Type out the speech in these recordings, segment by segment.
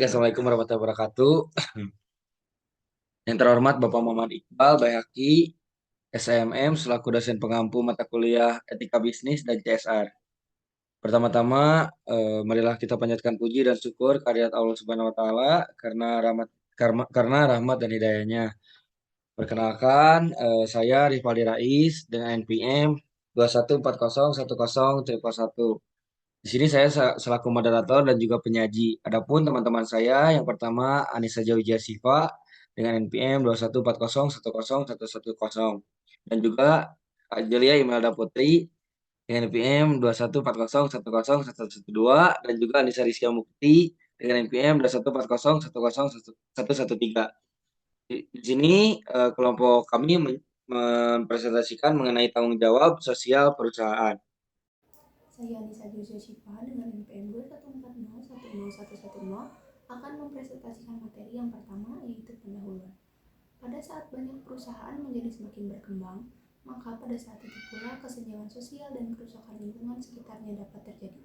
Assalamualaikum warahmatullahi wabarakatuh. Yang terhormat Bapak Muhammad Iqbal Baihaqi, SMM, selaku dosen pengampu mata kuliah Etika Bisnis dan CSR. Pertama-tama, marilah kita panjatkan puji dan syukur kehadirat Allah Subhanahu wa taala karena rahmat dan hidayahnya. Perkenalkan, saya Rifaldi Rais dengan NPM 21401011. Di sini saya selaku moderator dan juga penyaji. Adapun teman-teman saya yang pertama Anissa Jawijaya Siva dengan NPM 2140101110 dan juga Kak Jelia Imelda Putri dengan NPM 2140101112 dan juga Anissa Rizkia Mukti dengan NPM 2140101113. Di sini kelompok kami mempresentasikan mengenai tanggung jawab sosial perusahaan. Saya Anissa Juzia Syifa dengan NPM 2140101110 akan mempresentasikan materi yang pertama, yaitu pendahuluan. Pada saat banyak perusahaan menjadi semakin berkembang, maka pada saat itu pula kesenjangan sosial dan kerusakan lingkungan sekitarnya dapat terjadi.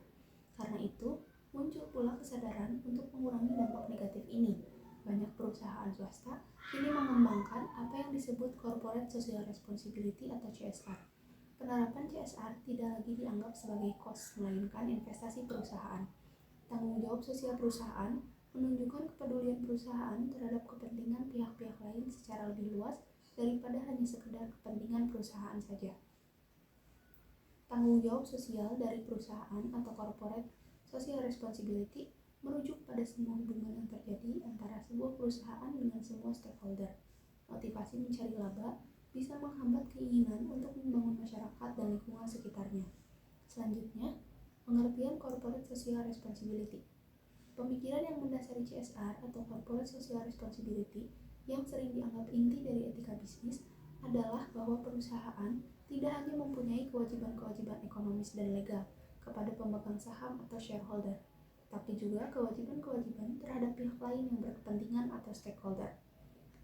Karena itu, muncul pula kesadaran untuk mengurangi dampak negatif ini. Banyak perusahaan swasta kini mengembangkan apa yang disebut Corporate Social Responsibility atau CSR. Penerapan CSR tidak lagi dianggap sebagai cost, melainkan investasi perusahaan. Tanggung jawab sosial perusahaan menunjukkan kepedulian perusahaan terhadap kepentingan pihak-pihak lain secara lebih luas daripada hanya sekedar kepentingan perusahaan saja. Tanggung jawab sosial dari perusahaan atau corporate social responsibility merujuk pada semua hubungan yang terjadi antara sebuah perusahaan dengan semua stakeholder. Motivasi mencari laba bisa menghambat keinginan untuk membangun masyarakat dan lingkungan sekitarnya. Selanjutnya, pengertian corporate social responsibility. Pemikiran yang mendasari CSR atau corporate social responsibility yang sering dianggap inti dari etika bisnis adalah bahwa perusahaan tidak hanya mempunyai kewajiban-kewajiban ekonomis dan legal kepada pemegang saham atau shareholder, tapi juga kewajiban-kewajiban terhadap pihak lain yang berkepentingan atau stakeholder,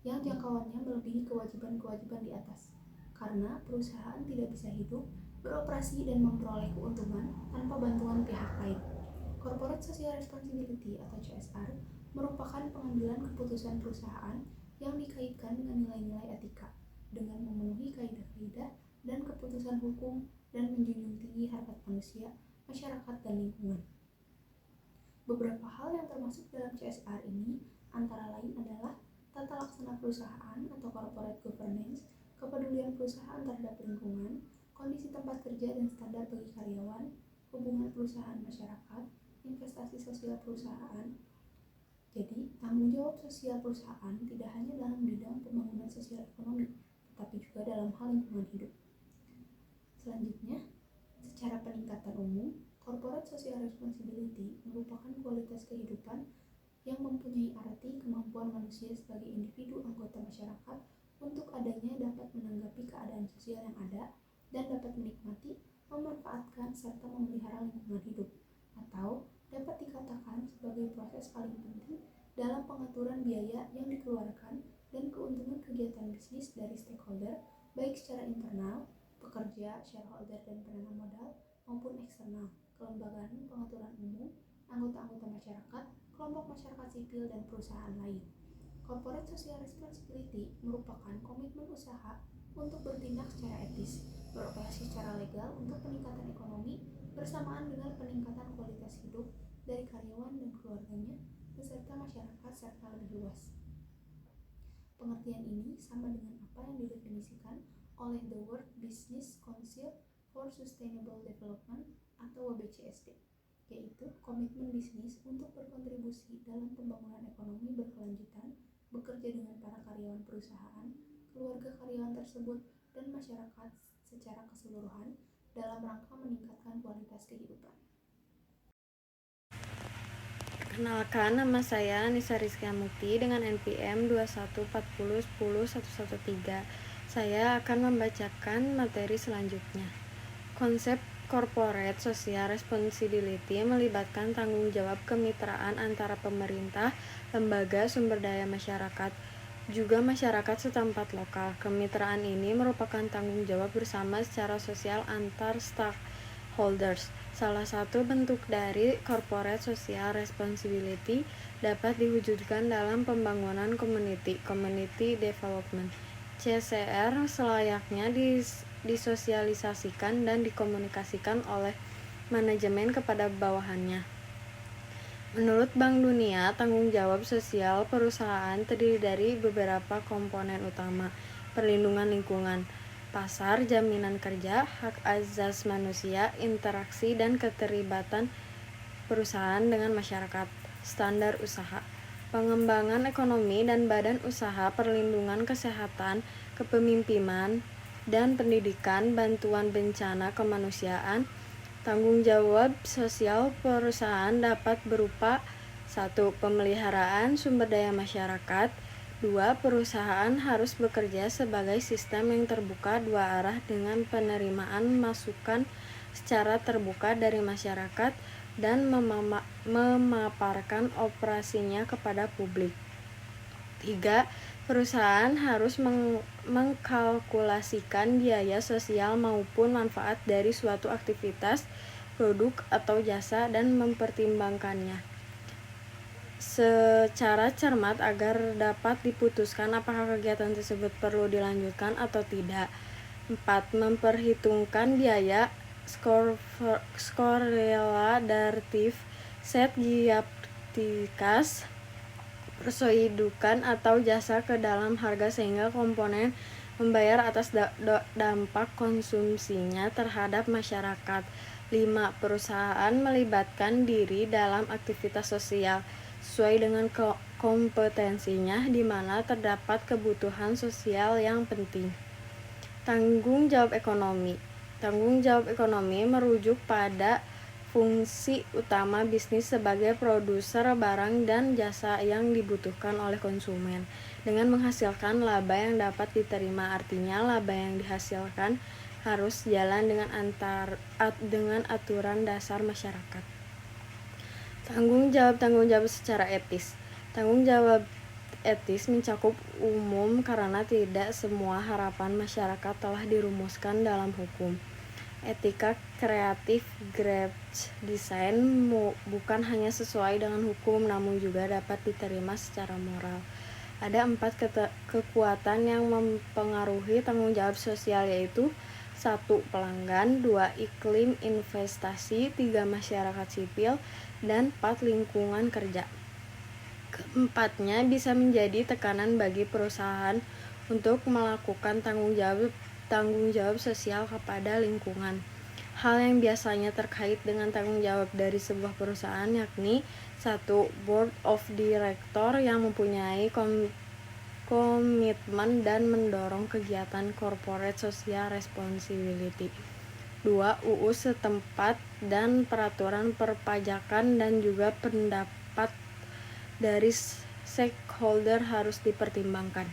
yang jangkauannya melebihi kewajiban-kewajiban di atas. Karena perusahaan tidak bisa hidup, beroperasi, dan memperoleh keuntungan tanpa bantuan pihak lain. Corporate Social Responsibility atau CSR merupakan pengambilan keputusan perusahaan yang dikaitkan dengan nilai-nilai etika, dengan memenuhi kaidah-kaidah dan keputusan hukum dan menjunjung tinggi harkat manusia, masyarakat, dan lingkungan. Beberapa hal yang termasuk dalam CSR ini antara lain adalah tata laksana perusahaan atau corporate governance, kepedulian perusahaan terhadap lingkungan, kondisi tempat kerja dan standar bagi karyawan, hubungan perusahaan masyarakat, investasi sosial perusahaan. Jadi, tanggung jawab sosial perusahaan tidak hanya dalam bidang pembangunan sosial ekonomi, tetapi juga dalam hal lingkungan hidup. Selanjutnya, secara peningkatan umum, corporate social responsibility merupakan kualitas kehidupan yang mempunyai arti kemampuan manusia sebagai individu anggota masyarakat untuk adanya dapat menanggapi keadaan sosial yang ada dan dapat menikmati, memanfaatkan, serta memelihara lingkungan hidup, atau dapat dikatakan sebagai proses paling penting dalam pengaturan biaya yang dikeluarkan dan keuntungan kegiatan bisnis dari stakeholder, baik secara internal, pekerja, shareholder, dan penanam modal, maupun eksternal, kelembagaan pengaturan umum, anggota-anggota masyarakat, kelompok masyarakat sipil, dan perusahaan lain. Corporate Social Responsibility merupakan komitmen usaha untuk bertindak secara etis, beroperasi secara legal untuk peningkatan ekonomi bersamaan dengan peningkatan kualitas hidup dari karyawan dan keluarganya beserta masyarakat serta lebih luas. Pengertian ini sama dengan apa yang didefinisikan oleh The World Business Council for Sustainable Development atau WBCSD, yaitu komitmen bisnis untuk berkontribusi dalam pembangunan ekonomi berkelanjutan, bekerja dengan para karyawan perusahaan, keluarga karyawan tersebut, dan masyarakat secara keseluruhan dalam rangka meningkatkan kualitas kehidupan. Perkenalkan, nama saya Anissa Rizkia Mukti dengan NPM 2140101113. Saya akan membacakan materi selanjutnya. Konsep Corporate Social Responsibility melibatkan tanggung jawab kemitraan antara pemerintah, lembaga sumber daya masyarakat, juga masyarakat setempat lokal. Kemitraan ini merupakan tanggung jawab bersama secara sosial antar stakeholders. Salah satu bentuk dari corporate social responsibility dapat diwujudkan dalam pembangunan community development. CSR selayaknya disosialisasikan dan dikomunikasikan oleh manajemen kepada bawahannya. Menurut Bank Dunia, tanggung jawab sosial perusahaan terdiri dari beberapa komponen utama: perlindungan lingkungan, pasar, jaminan kerja, hak asasi manusia, interaksi dan keterlibatan perusahaan dengan masyarakat, standar usaha, pengembangan ekonomi dan badan usaha, perlindungan kesehatan, kepemimpinan dan pendidikan, bantuan bencana kemanusiaan. Tanggung jawab sosial perusahaan dapat berupa 1. Pemeliharaan sumber daya masyarakat. 2. Perusahaan harus bekerja sebagai sistem yang terbuka dua arah dengan penerimaan masukan secara terbuka dari masyarakat dan memaparkan operasinya kepada publik. 3. Perusahaan harus mengkalkulasikan biaya sosial maupun manfaat dari suatu aktivitas, produk, atau jasa dan mempertimbangkannya secara cermat agar dapat diputuskan apakah kegiatan tersebut perlu dilanjutkan atau tidak. 4. Memperhitungkan biaya skorelatif set giaptikas persoidukan atau jasa ke dalam harga sehingga komponen membayar atas dampak konsumsinya terhadap masyarakat. 5. Perusahaan melibatkan diri dalam aktivitas sosial sesuai dengan kompetensinya di mana terdapat kebutuhan sosial yang penting. Tanggung jawab ekonomi. Tanggung jawab ekonomi merujuk pada fungsi utama bisnis sebagai produser barang dan jasa yang dibutuhkan oleh konsumen dengan menghasilkan laba yang dapat diterima. Artinya laba yang dihasilkan harus jalan dengan aturan dasar masyarakat. Tanggung jawab secara etis. Tanggung jawab etis mencakup umum karena tidak semua harapan masyarakat telah dirumuskan dalam hukum. Etika kreatif graphic design bukan hanya sesuai dengan hukum namun juga dapat diterima secara moral. Ada 4 kekuatan yang mempengaruhi tanggung jawab sosial yaitu 1. Pelanggan, 2. Iklim investasi, 3. Masyarakat sipil, dan 4. Lingkungan kerja. Keempatnya bisa menjadi tekanan bagi perusahaan untuk melakukan tanggung jawab sosial kepada lingkungan. Hal yang biasanya terkait dengan tanggung jawab dari sebuah perusahaan yakni 1. Board of Director yang mempunyai komitmen dan mendorong kegiatan corporate social responsibility. 2. UU setempat dan peraturan perpajakan dan juga pendapat dari stakeholder harus dipertimbangkan.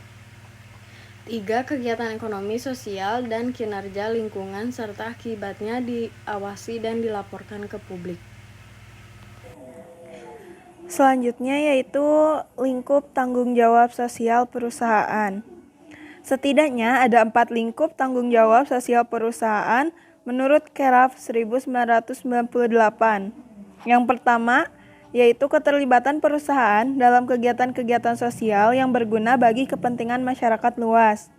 3. Kegiatan ekonomi, sosial, dan kinerja lingkungan serta akibatnya diawasi dan dilaporkan ke publik. Selanjutnya yaitu lingkup tanggung jawab sosial perusahaan. Setidaknya ada 4 lingkup tanggung jawab sosial perusahaan menurut Keraf 1998. Yang pertama yaitu keterlibatan perusahaan dalam kegiatan-kegiatan sosial yang berguna bagi kepentingan masyarakat luas.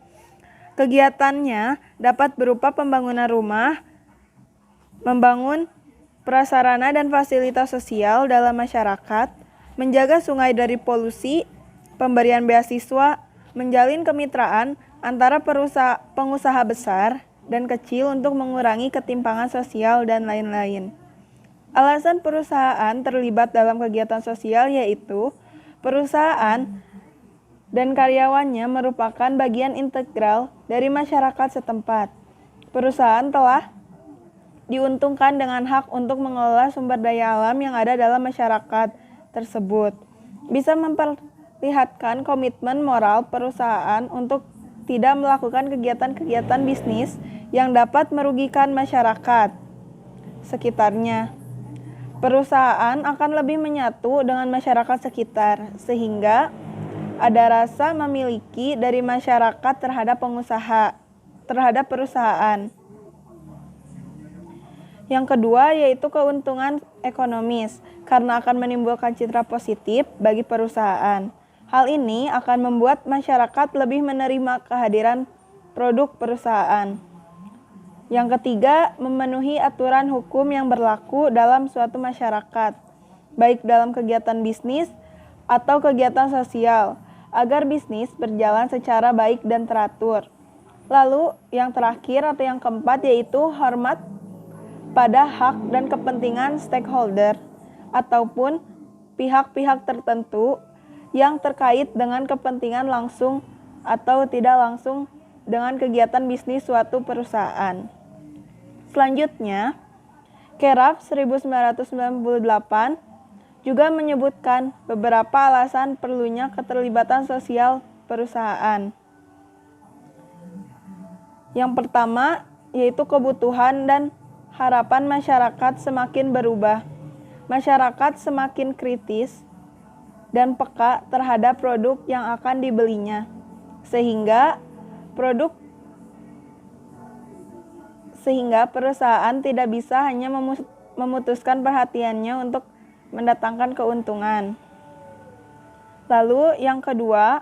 Kegiatannya dapat berupa pembangunan rumah, membangun prasarana dan fasilitas sosial dalam masyarakat, menjaga sungai dari polusi, pemberian beasiswa, menjalin kemitraan antara pengusaha besar dan kecil untuk mengurangi ketimpangan sosial dan lain-lain. Alasan perusahaan terlibat dalam kegiatan sosial yaitu perusahaan dan karyawannya merupakan bagian integral dari masyarakat setempat. Perusahaan telah diuntungkan dengan hak untuk mengelola sumber daya alam yang ada dalam masyarakat tersebut. Bisa memperlihatkan komitmen moral perusahaan untuk tidak melakukan kegiatan-kegiatan bisnis yang dapat merugikan masyarakat sekitarnya. Perusahaan akan lebih menyatu dengan masyarakat sekitar, sehingga ada rasa memiliki dari masyarakat terhadap perusahaan. Yang kedua yaitu keuntungan ekonomis, karena akan menimbulkan citra positif bagi perusahaan. Hal ini akan membuat masyarakat lebih menerima kehadiran produk perusahaan. Yang ketiga, memenuhi aturan hukum yang berlaku dalam suatu masyarakat, baik dalam kegiatan bisnis atau kegiatan sosial, agar bisnis berjalan secara baik dan teratur. Lalu, yang terakhir atau yang keempat yaitu hormat pada hak dan kepentingan stakeholder ataupun pihak-pihak tertentu yang terkait dengan kepentingan langsung atau tidak langsung dengan kegiatan bisnis suatu perusahaan. Selanjutnya, Keraf 1998 juga menyebutkan beberapa alasan perlunya keterlibatan sosial perusahaan. Yang pertama yaitu kebutuhan dan harapan masyarakat semakin berubah. Masyarakat semakin kritis dan peka terhadap produk yang akan dibelinya, sehingga perusahaan tidak bisa hanya memutuskan perhatiannya untuk mendatangkan keuntungan. Lalu yang kedua,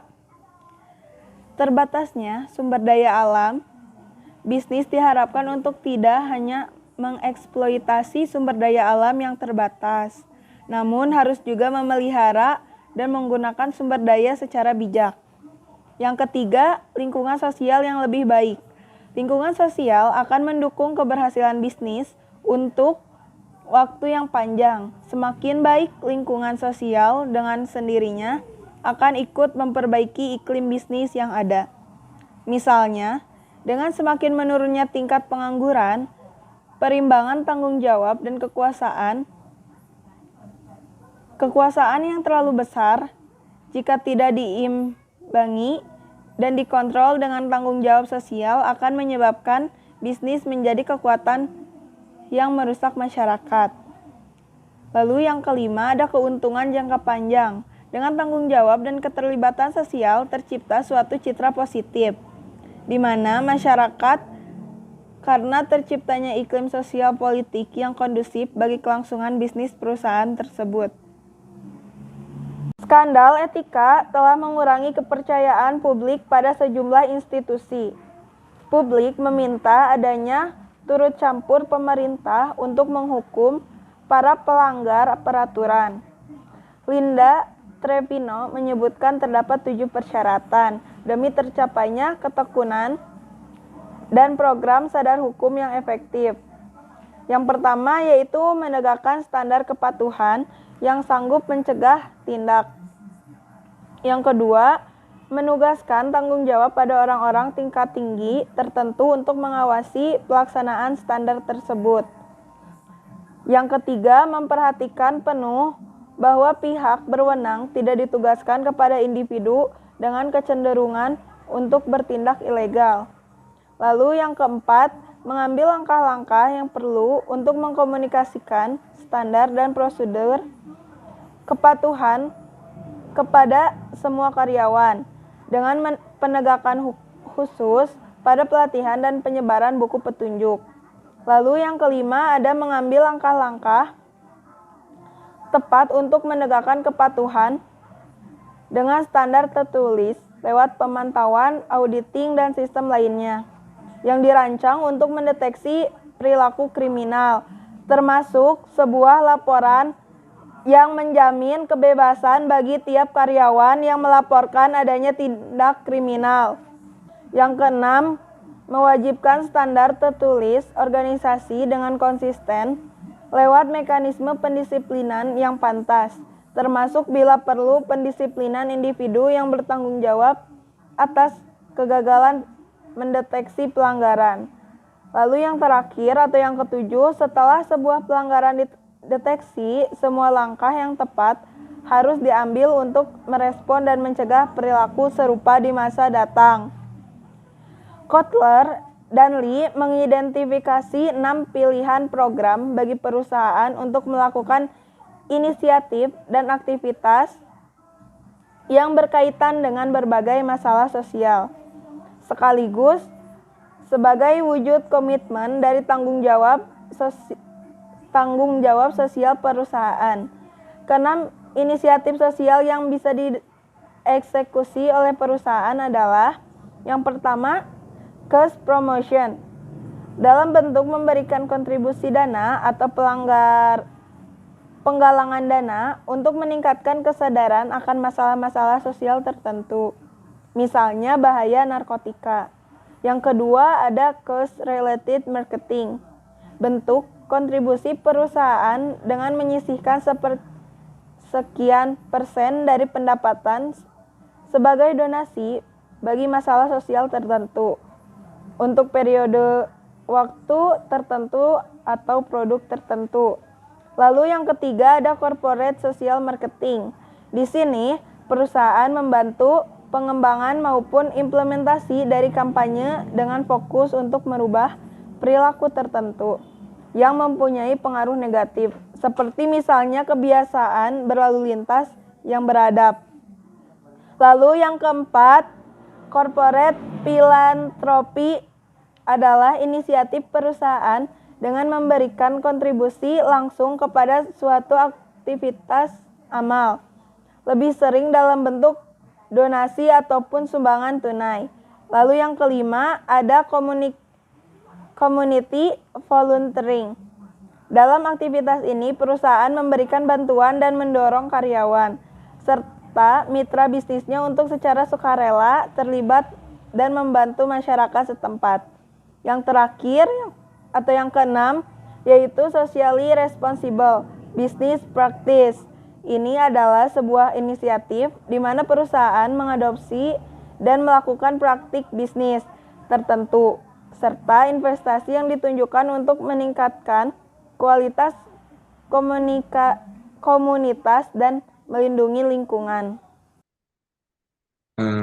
terbatasnya sumber daya alam. Bisnis diharapkan untuk tidak hanya mengeksploitasi sumber daya alam yang terbatas, namun harus juga memelihara dan menggunakan sumber daya secara bijak. Yang ketiga, lingkungan sosial yang lebih baik. Lingkungan sosial akan mendukung keberhasilan bisnis untuk waktu yang panjang. Semakin baik lingkungan sosial, dengan sendirinya akan ikut memperbaiki iklim bisnis yang ada. Misalnya, dengan semakin menurunnya tingkat pengangguran, perimbangan tanggung jawab dan kekuasaan yang terlalu besar jika tidak diimbangi dan dikontrol dengan tanggung jawab sosial akan menyebabkan bisnis menjadi kekuatan yang merusak masyarakat. Lalu yang kelima ada keuntungan jangka panjang. Dengan tanggung jawab dan keterlibatan sosial tercipta suatu citra positif, di mana masyarakat karena terciptanya iklim sosial politik yang kondusif bagi kelangsungan bisnis perusahaan tersebut. Skandal etika telah mengurangi kepercayaan publik pada sejumlah institusi. Publik meminta adanya turut campur pemerintah untuk menghukum para pelanggar peraturan. Linda Trevino menyebutkan terdapat 7 persyaratan demi tercapainya ketekunan dan program sadar hukum yang efektif. Yang pertama yaitu menegakkan standar kepatuhan yang sanggup mencegah tindak. Yang kedua, menugaskan tanggung jawab pada orang-orang tingkat tinggi tertentu untuk mengawasi pelaksanaan standar tersebut. Yang ketiga, memperhatikan penuh bahwa pihak berwenang tidak ditugaskan kepada individu dengan kecenderungan untuk bertindak ilegal. Lalu yang keempat, mengambil langkah-langkah yang perlu untuk mengkomunikasikan standar dan prosedur kepatuhan kepada semua karyawan dengan penegakan khusus pada pelatihan dan penyebaran buku petunjuk. Lalu yang kelima ada mengambil langkah-langkah tepat untuk menegakkan kepatuhan dengan standar tertulis lewat pemantauan, auditing, dan sistem lainnya yang dirancang untuk mendeteksi perilaku kriminal, termasuk sebuah laporan yang menjamin kebebasan bagi tiap karyawan yang melaporkan adanya tindak kriminal. Yang keenam, mewajibkan standar tertulis organisasi dengan konsisten lewat mekanisme pendisiplinan yang pantas, termasuk bila perlu pendisiplinan individu yang bertanggung jawab atas kegagalan mendeteksi pelanggaran. Lalu yang terakhir atau yang ketujuh, setelah sebuah pelanggaran dideteksi, semua langkah yang tepat harus diambil untuk merespon dan mencegah perilaku serupa di masa datang. Kotler dan Lee mengidentifikasi 6 pilihan program bagi perusahaan untuk melakukan inisiatif dan aktivitas yang berkaitan dengan berbagai masalah sosial, sekaligus sebagai wujud komitmen dari tanggung jawab tanggung jawab sosial perusahaan. Keenam, inisiatif sosial yang bisa dieksekusi oleh perusahaan adalah yang pertama, cost promotion. Dalam bentuk memberikan kontribusi dana atau penggalangan dana untuk meningkatkan kesadaran akan masalah-masalah sosial tertentu, misalnya bahaya narkotika. Yang kedua ada cost-related marketing, bentuk kontribusi perusahaan dengan menyisihkan sekian persen dari pendapatan sebagai donasi bagi masalah sosial tertentu untuk periode waktu tertentu atau produk tertentu. Lalu yang ketiga ada corporate social marketing. Di sini perusahaan membantu pengembangan maupun implementasi dari kampanye dengan fokus untuk merubah perilaku tertentu yang mempunyai pengaruh negatif, seperti misalnya kebiasaan berlalu lintas yang beradab. Lalu yang keempat, corporate philanthropy adalah inisiatif perusahaan dengan memberikan kontribusi langsung kepada suatu aktivitas amal, lebih sering dalam bentuk donasi ataupun sumbangan tunai. Lalu yang kelima ada community volunteering. Dalam aktivitas ini perusahaan memberikan bantuan dan mendorong karyawan serta mitra bisnisnya untuk secara sukarela terlibat dan membantu masyarakat setempat. Yang terakhir atau yang keenam yaitu socially responsible business practice. Ini adalah sebuah inisiatif di mana perusahaan mengadopsi dan melakukan praktik bisnis tertentu serta investasi yang ditunjukkan untuk meningkatkan kualitas komunitas dan melindungi lingkungan.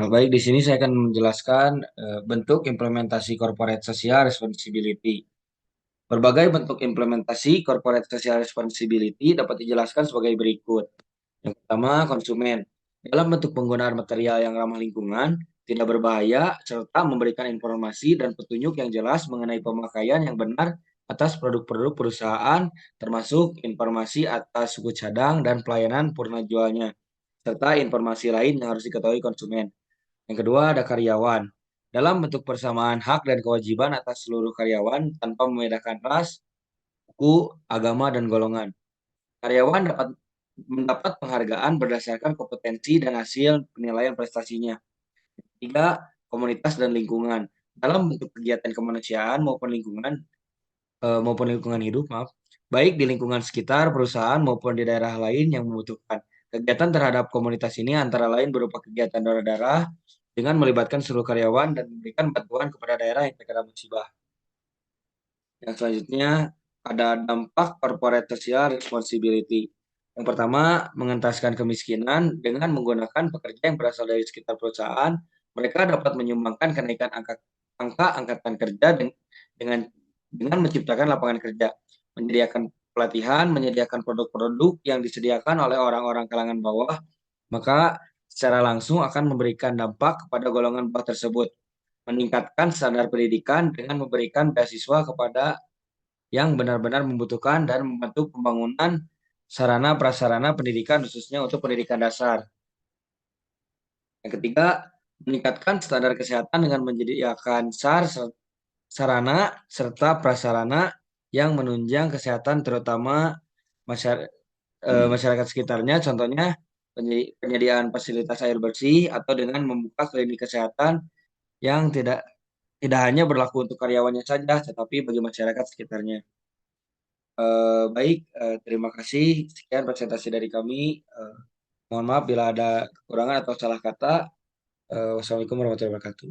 Baik, di sini saya akan menjelaskan bentuk implementasi corporate social responsibility. Berbagai bentuk implementasi corporate social responsibility dapat dijelaskan sebagai berikut. Yang pertama, konsumen. Dalam bentuk penggunaan material yang ramah lingkungan, tidak berbahaya, serta memberikan informasi dan petunjuk yang jelas mengenai pemakaian yang benar atas produk-produk perusahaan, termasuk informasi atas suku cadang dan pelayanan purna jualnya, serta informasi lain yang harus diketahui konsumen. Yang kedua, ada karyawan. Dalam bentuk persamaan hak dan kewajiban atas seluruh karyawan tanpa membedakan ras, suku, agama, dan golongan. Karyawan dapat mendapat penghargaan berdasarkan kompetensi dan hasil penilaian prestasinya. Ketiga, komunitas dan lingkungan. Dalam bentuk kegiatan kemanusiaan maupun lingkungan hidup, baik di lingkungan sekitar perusahaan maupun di daerah lain yang membutuhkan. Kegiatan terhadap komunitas ini antara lain berupa kegiatan donor darah dengan melibatkan seluruh karyawan dan memberikan bantuan kepada daerah yang terkena musibah. Yang selanjutnya ada dampak corporate social responsibility. Yang pertama, mengentaskan kemiskinan dengan menggunakan pekerja yang berasal dari sekitar perusahaan. Mereka dapat menyumbangkan kenaikan angka angkatan kerja dengan menciptakan lapangan kerja, menyediakan pelatihan, menyediakan produk-produk yang disediakan oleh orang-orang kalangan bawah, maka secara langsung akan memberikan dampak kepada golongan bawah tersebut, meningkatkan standar pendidikan dengan memberikan beasiswa kepada yang benar-benar membutuhkan dan membantu pembangunan sarana prasarana pendidikan khususnya untuk pendidikan dasar. Yang ketiga, meningkatkan standar kesehatan dengan menyediakan sarana serta prasarana yang menunjang kesehatan terutama masyarakat sekitarnya, contohnya penyediaan fasilitas air bersih atau dengan membuka klinik kesehatan yang tidak hanya berlaku untuk karyawannya saja, tetapi bagi masyarakat sekitarnya. Baik, terima kasih. Sekian presentasi dari kami. Mohon maaf bila ada kekurangan atau salah kata. Wassalamualaikum warahmatullahi wabarakatuh.